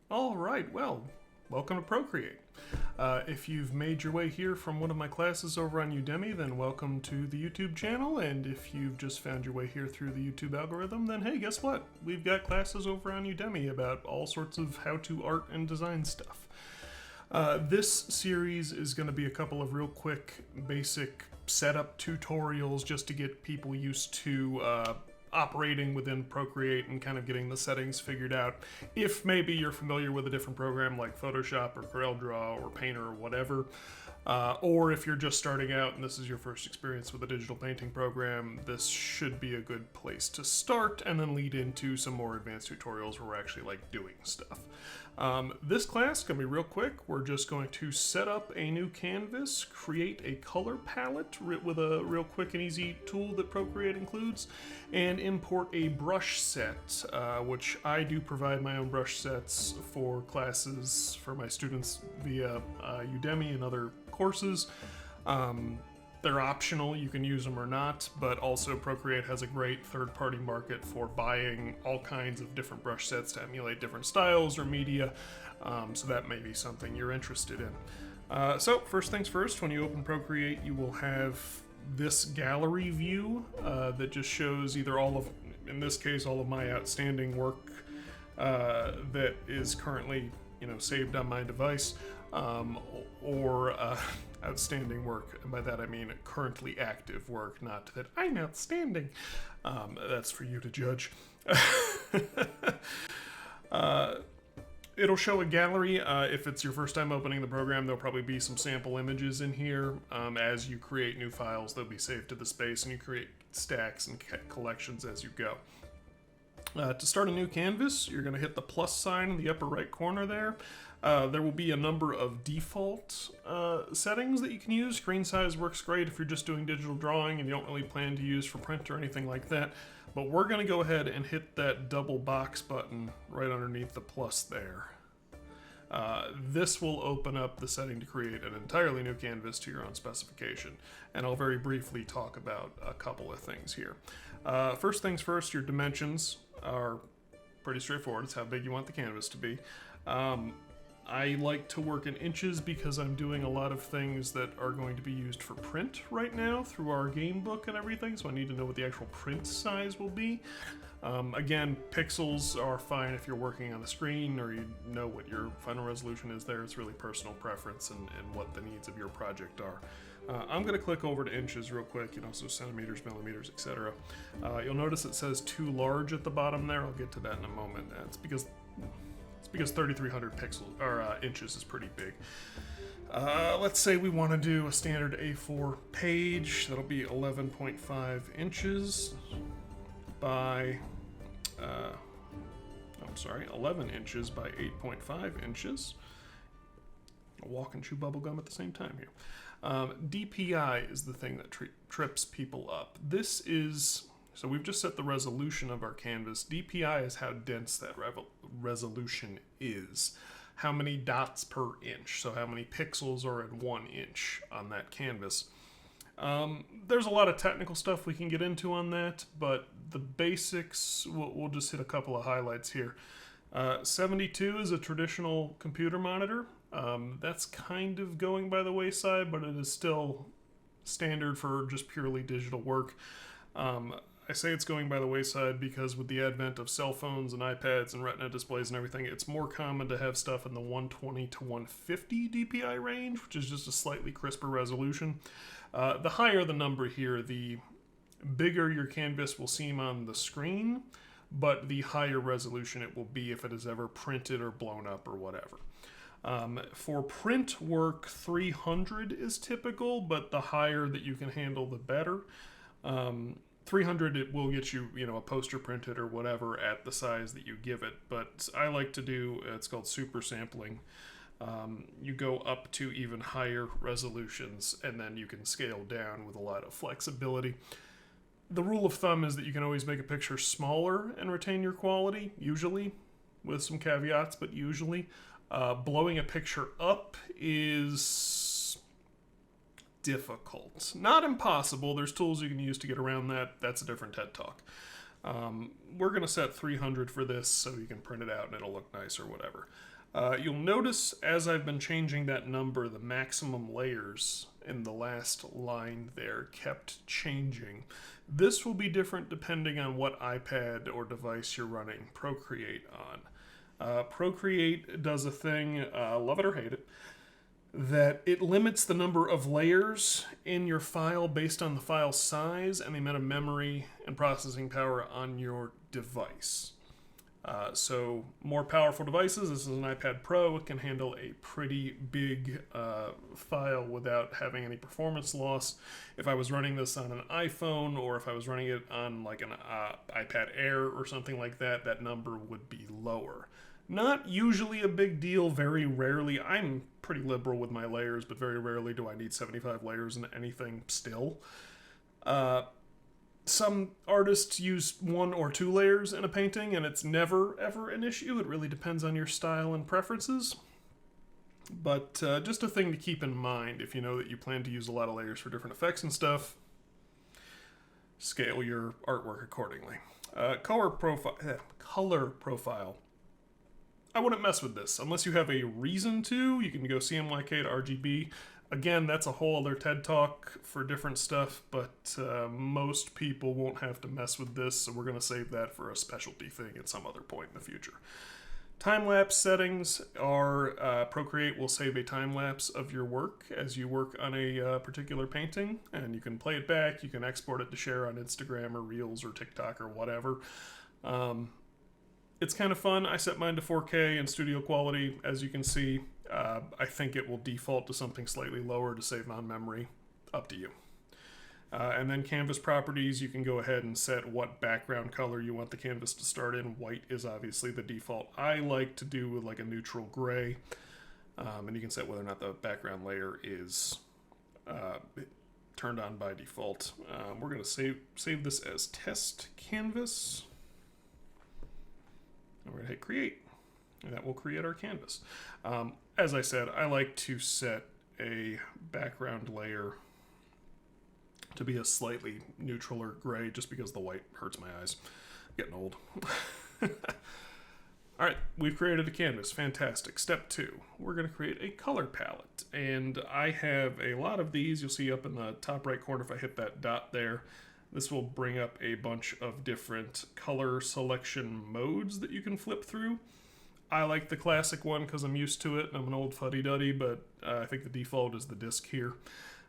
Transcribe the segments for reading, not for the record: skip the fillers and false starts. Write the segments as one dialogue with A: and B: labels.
A: All right, well, welcome to Procreate. If you've made your way here from one of my classes over on Udemy, then welcome to the YouTube channel. And if you've just found your way here through the YouTube algorithm, then hey, guess what? We've got classes over on Udemy about all sorts of how-to art and design stuff. This series is going to be a couple of real quick, basic setup tutorials just to get people used to operating within Procreate and kind of getting the settings figured out. If maybe you're familiar with a different program like Photoshop or CorelDRAW or Painter or whatever, or if you're just starting out and this is your first experience with a digital painting program, this should be a good place to start and then lead into some more advanced tutorials where we're actually like doing stuff. This class is going to be real quick. We're just going to set up a new canvas, create a color palette with a real quick and easy tool that Procreate includes, and import a brush set, which I do provide my own brush sets for classes for my students via Udemy and other courses. They're optional, you can use them or not, but also Procreate has a great third-party market for buying all kinds of different brush sets to emulate different styles or media, so that may be something you're interested in. So first things first, when you open Procreate, you will have this gallery view that just shows either all of, in this case, all of my outstanding work that is currently, saved on my device, or outstanding work, and by that I mean currently active work, not that I'm outstanding. That's for you to judge. It'll show a gallery. If it's your first time opening the program, there'll probably be some sample images in here. As you create new files, they'll be saved to the space, and you create stacks and collections as you go. To start a new canvas, you're going to hit the plus sign in the upper right corner there. There will be a number of default settings that you can use. Screen size works great if you're just doing digital drawing and you don't really plan to use for print or anything like that. But we're going to go ahead and hit that double box button right underneath the plus there. This will open up the setting to create an entirely new canvas to your own specification. And I'll very briefly talk about a couple of things here. First things first, your dimensions are pretty straightforward. It's how big you want the canvas to be. I like to work in inches because I'm doing a lot of things that are going to be used for print right now through our game book and everything, so I need to know what the actual print size will be. Again, pixels are fine if you're working on a screen or you know what your final resolution is there. It's really personal preference and what the needs of your project are. I'm going to click over to inches real quick, so centimeters, millimeters, etc. You'll notice it says too large at the bottom there. I'll get to that in a moment. It's because 3,300 pixels or inches is pretty big. Let's say we want to do a standard A4 page. That'll be 11.5 inches by 11 inches by 8.5 inches. I'll walk and chew bubblegum at the same time here. DPI is the thing that trips people up. So we've just set the resolution of our canvas. DPI is how dense that resolution is. How many dots per inch. So how many pixels are in 1 inch on that canvas. There's a lot of technical stuff we can get into on that, but the basics, we'll just hit a couple of highlights here. 72 is a traditional computer monitor. That's kind of going by the wayside, but it is still standard for just purely digital work. I say it's going by the wayside because with the advent of cell phones and iPads and Retina displays and everything, it's more common to have stuff in the 120 to 150 DPI range, which is just a slightly crisper resolution. The higher the number here, the bigger your canvas will seem on the screen, but the higher resolution it will be if it is ever printed or blown up or whatever. For print work, 300 is typical, but the higher that you can handle, the better. 300, it will get you, a poster printed or whatever at the size that you give it. But I like to do, it's called super sampling. You go up to even higher resolutions, and then you can scale down with a lot of flexibility. The rule of thumb is that you can always make a picture smaller and retain your quality, usually, with some caveats, but usually. Blowing a picture up is difficult. Not impossible. There's tools you can use to get around that. That's a different TED Talk. We're going to set 300 for this so you can print it out and it'll look nice or whatever. You'll notice as I've been changing that number, the maximum layers in the last line there kept changing. This will be different depending on what iPad or device you're running Procreate on. Procreate does a thing, love it or hate it, that it limits the number of layers in your file based on the file size and the amount of memory and processing power on your device. So more powerful devices, this is an iPad Pro, it can handle a pretty big file without having any performance loss. If I was running this on an iPhone or if I was running it on like an iPad Air or something like that, that number would be lower. Not usually a big deal, very rarely. I'm pretty liberal with my layers, but very rarely do I need 75 layers in anything still. Some artists use 1 or 2 layers in a painting, and it's never, ever an issue. It really depends on your style and preferences. But just a thing to keep in mind if you know that you plan to use a lot of layers for different effects and stuff. Scale your artwork accordingly. Color profile. I wouldn't mess with this unless you have a reason to. You can go CMYK to RGB. Again, that's a whole other TED Talk for different stuff, but most people won't have to mess with this, so we're going to save that for a specialty thing at some other point in the future. Time-lapse settings are, Procreate will save a time-lapse of your work as you work on a particular painting, and you can play it back, you can export it to share on Instagram or Reels or TikTok or whatever. It's kind of fun. I set mine to 4K and studio quality, as you can see. I think it will default to something slightly lower to save on memory. Up to you. And then canvas properties, you can go ahead and set what background color you want the canvas to start in. White is obviously the default. I like to do with like a neutral gray. And you can set whether or not the background layer is turned on by default. We're going to save this as test canvas. And we're going to hit create. And that will create our canvas. As I said, I like to set a background layer to be a slightly neutral or gray just because the white hurts my eyes. I'm getting old. Alright, we've created a canvas. Fantastic. Step 2, we're going to create a color palette. And I have a lot of these. You'll see up in the top right corner if I hit that dot there. This will bring up a bunch of different color selection modes that you can flip through. I like the classic one because I'm used to it and I'm an old fuddy-duddy, but I think the default is the disc here.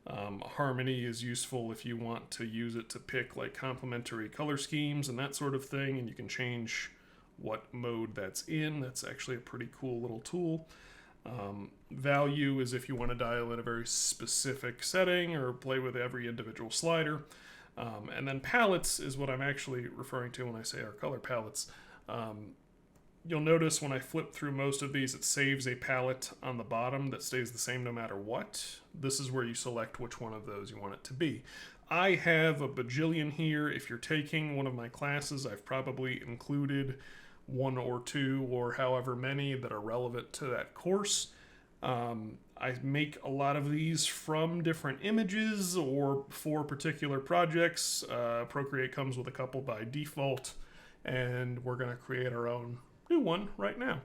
A: Harmony is useful if you want to use it to pick like complementary color schemes and that sort of thing, and you can change what mode that's in. That's actually a pretty cool little tool. Value is if you want to dial in a very specific setting or play with every individual slider. And then palettes is what I'm actually referring to when I say our color palettes. You'll notice when I flip through most of these, it saves a palette on the bottom that stays the same no matter what. This is where you select which one of those you want it to be. I have a bajillion here. If you're taking one of my classes, I've probably included 1 or 2 or however many that are relevant to that course. I make a lot of these from different images or for particular projects. Procreate comes with a couple by default, and we're going to create our own new one right now.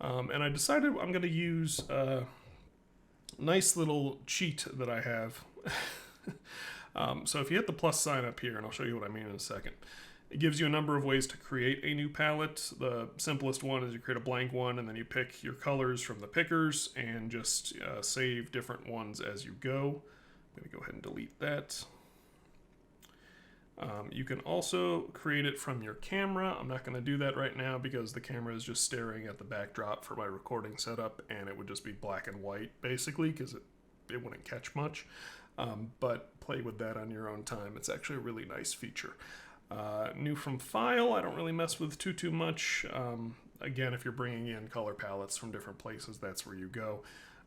A: And I decided I'm going to use a nice little cheat that I have. So if you hit the plus sign up here, and I'll show you what I mean in a second, it gives you a number of ways to create a new palette. The simplest one is you create a blank one, and then you pick your colors from the pickers and just save different ones as you go. I'm going to go ahead and delete that. You can also create it from your camera. I'm not going to do that right now because the camera is just staring at the backdrop for my recording setup, and it would just be black and white basically because it wouldn't catch much. But play with that on your own time. It's actually a really nice feature. New from file, I don't really mess with too much. Again, if you're bringing in color palettes from different places, that's where you go.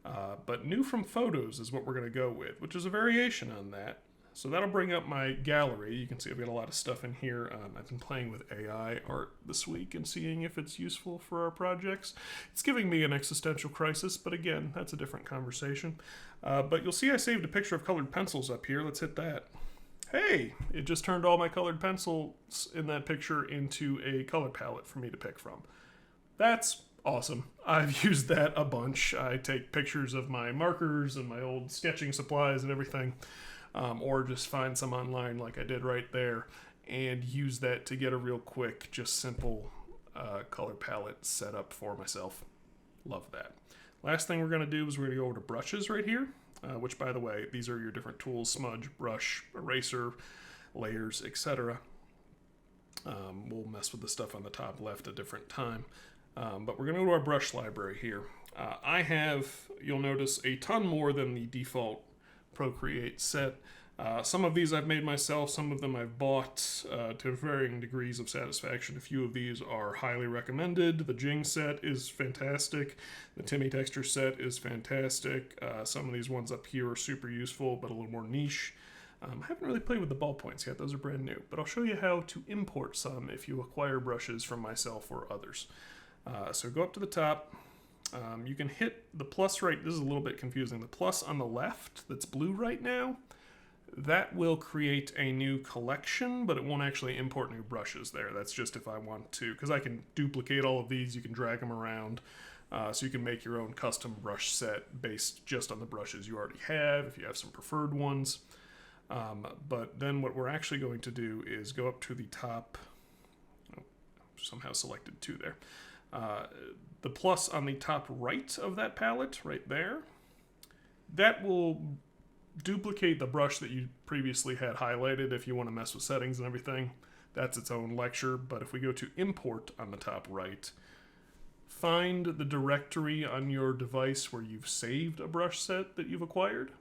A: But new from photos is what we're going to go with, which is a variation on that. So that'll bring up my gallery. You can see I've got a lot of stuff in here. I've been playing with AI art this week and seeing if it's useful for our projects. It's giving me an existential crisis, but again, that's a different conversation. But you'll see I saved a picture of colored pencils up here. Let's hit that. Hey, it just turned all my colored pencils in that picture into a color palette for me to pick from. That's awesome. I've used that a bunch. I take pictures of my markers and my old sketching supplies and everything, or just find some online like I did right there, and use that to get a real quick, just simple color palette set up for myself. Love that. Last thing we're going to do is we're going to go over to brushes right here, which, by the way, these are your different tools: smudge, brush, eraser, layers, etc. We'll mess with the stuff on the top left a different time. But we're going to go to our brush library here. I have, you'll notice, a ton more than the default Procreate set. Some of these I've made myself, some of them I've bought to varying degrees of satisfaction. A few of these are highly recommended. The Jing set is fantastic. The Timmy Texture set is fantastic. Some of these ones up here are super useful, but a little more niche. I haven't really played with the ballpoints yet. Those are brand new. But I'll show you how to import some if you acquire brushes from myself or others. So go up to the top. You can hit the plus right. This is a little bit confusing. The plus on the left that's blue right now, that will create a new collection, but it won't actually import new brushes there. That's just if I want to, because I can duplicate all of these. You can drag them around. So you can make your own custom brush set based just on the brushes you already have, if you have some preferred ones. But then what we're actually going to do is go up to the top. Oh, somehow selected two there. The plus on the top right of that palette, right there, that will duplicate the brush that you previously had highlighted if you want to mess with settings and everything. That's its own lecture. But if we go to import on the top right, find the directory on your device where you've saved a brush set that you've acquired,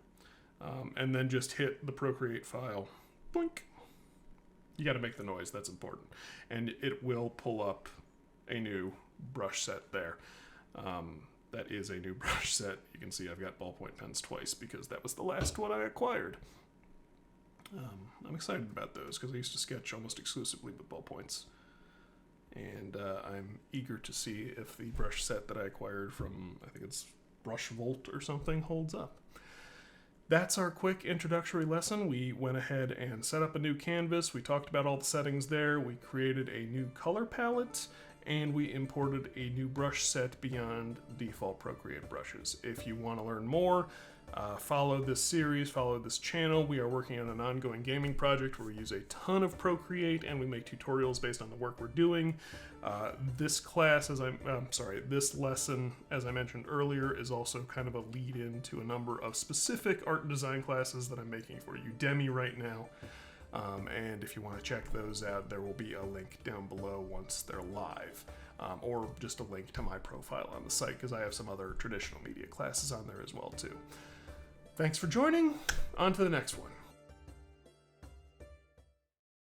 A: and then just hit the Procreate file. Boink. You got to make the noise. That's important. And it will pull up a new brush set there. That is a new brush set. You can see I've got ballpoint pens twice because that was the last one I acquired. I'm excited about those because I used to sketch almost exclusively with ballpoints. And I'm eager to see if the brush set that I acquired from, I think it's Brush Volt or something, holds up. That's our quick introductory lesson. We went ahead and set up a new canvas. We talked about all the settings there. We created a new color palette, and we imported a new brush set beyond default Procreate brushes. If you want to learn more, follow this series, follow this channel. We are working on an ongoing gaming project where we use a ton of Procreate and we make tutorials based on the work we're doing. This lesson, as I mentioned earlier, is also kind of a lead-in to a number of specific art and design classes that I'm making for Udemy right now. And if you want to check those out, there will be a link down below once they're live, or just a link to my profile on the site because I have some other traditional media classes on there as well too. Thanks for joining. On to the next one.